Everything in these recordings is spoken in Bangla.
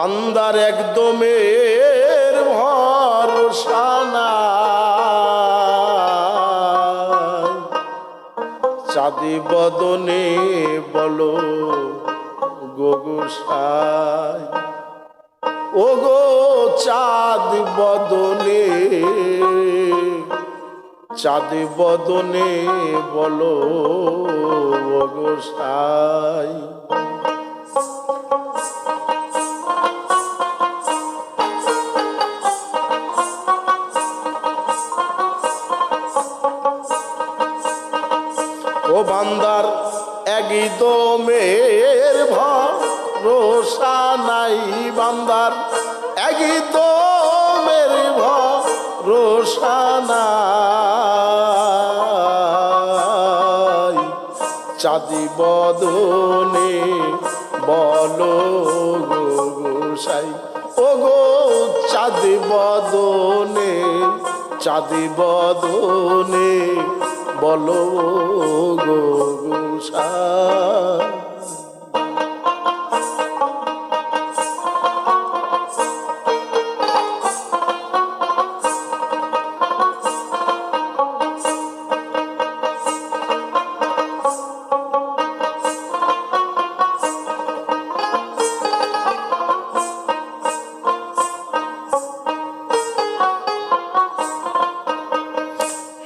বান্দার একদমের ভরসা নাই, চাঁদি বদনে বলো গো গোসাই, ও গো চাঁদ বদনে, চাঁদ বদনে বলো ও গোসাই। ও বান্দার একদমের ভরসা নাই, বান্দার একদমের ভরসা নাই, চাঁদি বদনে বলো গো গোসাই, ও গো চাঁদি বদনে, চাঁদি বদনে বলো গো গোসাই।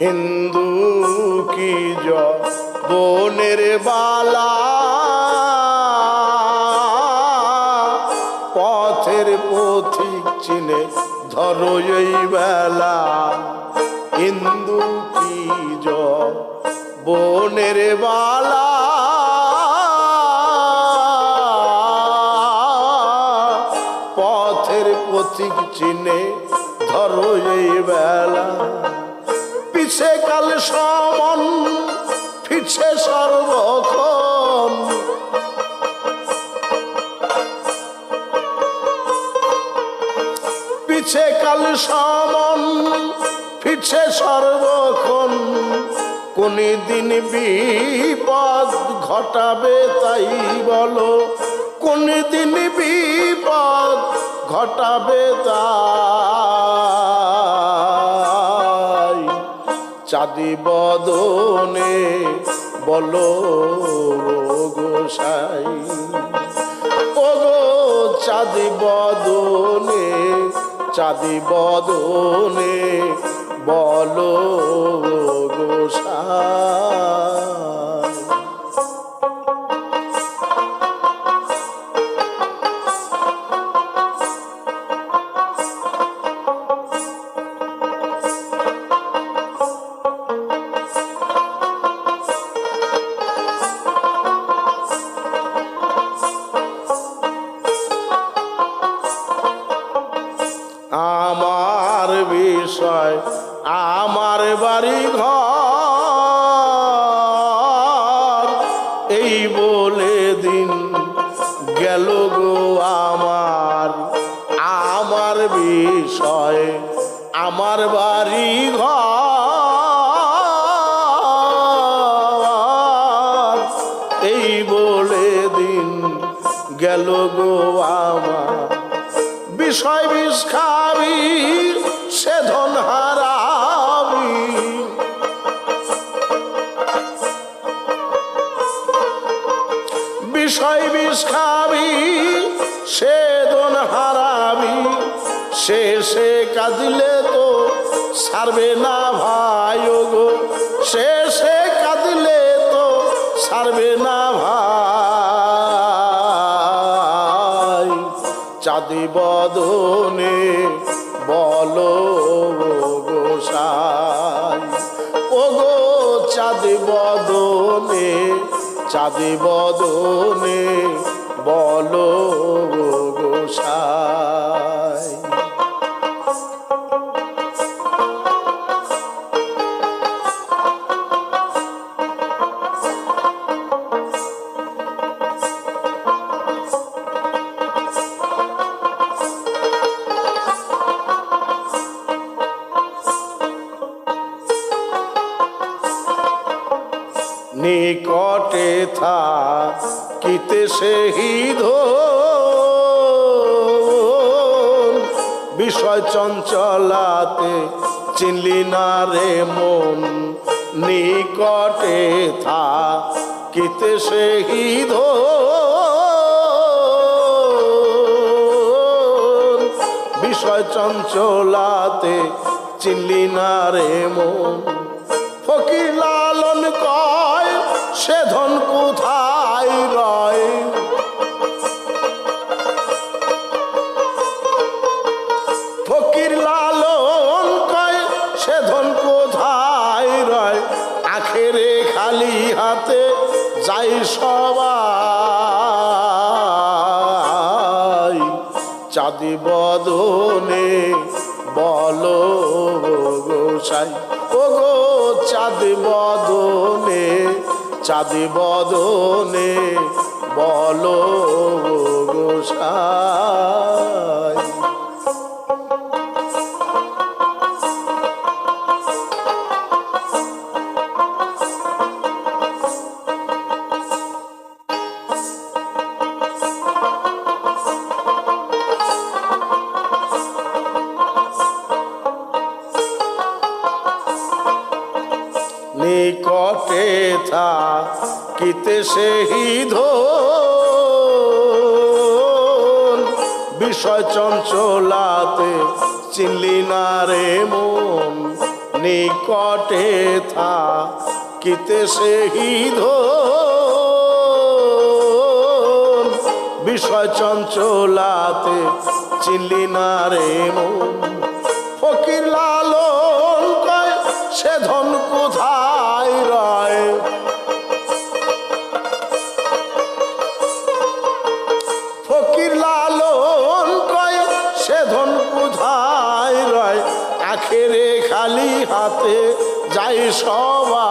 হিন্দু কি যৌবনের বালা, পথের পথিক চিনে ধরো এই বেলা, হিন্দু কি যৌবনের বালা, পথের পথিক চিনে ধরো এই বেলা, পিছে কাল সমন পিছে সর্বক্ষণ, পিছে কাল সমন পিছে সর্বক্ষণ, কোন দিন বিপদ ঘটাবে তাই বলো, কোন দিন বিপদ ঘটাবে তাই, চাঁদি বদনে বলো গোসাই, ও গো চাঁদি বদনে, চাঁদি বদনে বলো গোসাই। আমার বিষয় আমার বাড়ি ঘর, এই বলে দিন গেল গো আমার, আমার বিষয় আমার বাড়ি ঘর, এই বলে দিন গেল গো আমার, বিষয় বিষ খাবি সে ধন হারাবি, বিষয় বিষ খাবি সে ধন হারাবি, শেষে কাঁদিলে তো ছাড়বে না ভাই, ও গো শেষে কাঁদিলে তো ছাড়বে না ভাই, চাঁদি বদনে বলো গোসাই, ও গো চাঁদি বদনে, চাঁদি বদনে বলো গোসাই। নিকটে থাকিতে সেই ধো বিষয় চঞ্চলাতে চিনলি না রে মন নিকটে থাকিতে সেই ধন বিষয় চঞ্চলাতে চিনলি না রে মন ফকির লালন কয় সে ধন কোথায় রয় ফকির লালন কয় সে ধন কোথায় রয় আখেরে খালি হাতে যাই সবাই চাঁদি বদনে বলো গোসাই ও গো চাঁদি বদনে চাঁদি বদনে বলো গোসাই নিকটে থাকিতে সেই ধন বিষয় চঞ্চলাতে চিনলি না রে মন নিকটে থাকিতে সেই ধন বিষয় চঞ্চলাতে চিনলি না রে মন ফকির লালন কয় সে ধন কোথায় রয় ফকির লালন কয় সে ধন কোথায় রয় আখেরে খালি হাতে যাই সবাই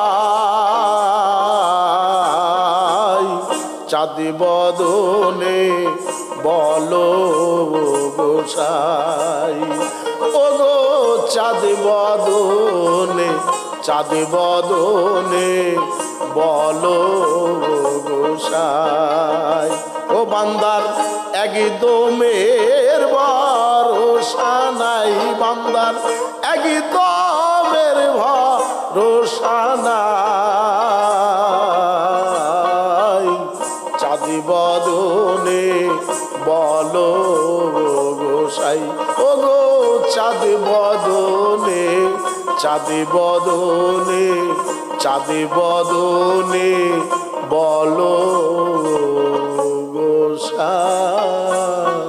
চাঁদি বদনে বলো গোসাই ও গো চাঁদি বদনে চাঁদি বদনে বলো গোসাই ও বান্দার একদমের ভরসা নাই বান্দার একদমের ভরসা নাই চাঁদি বদনে বলো গোসাই ও গো চাঁদি বদনে চাঁদি বদনে চাঁদি বদনে বলো গোসাই।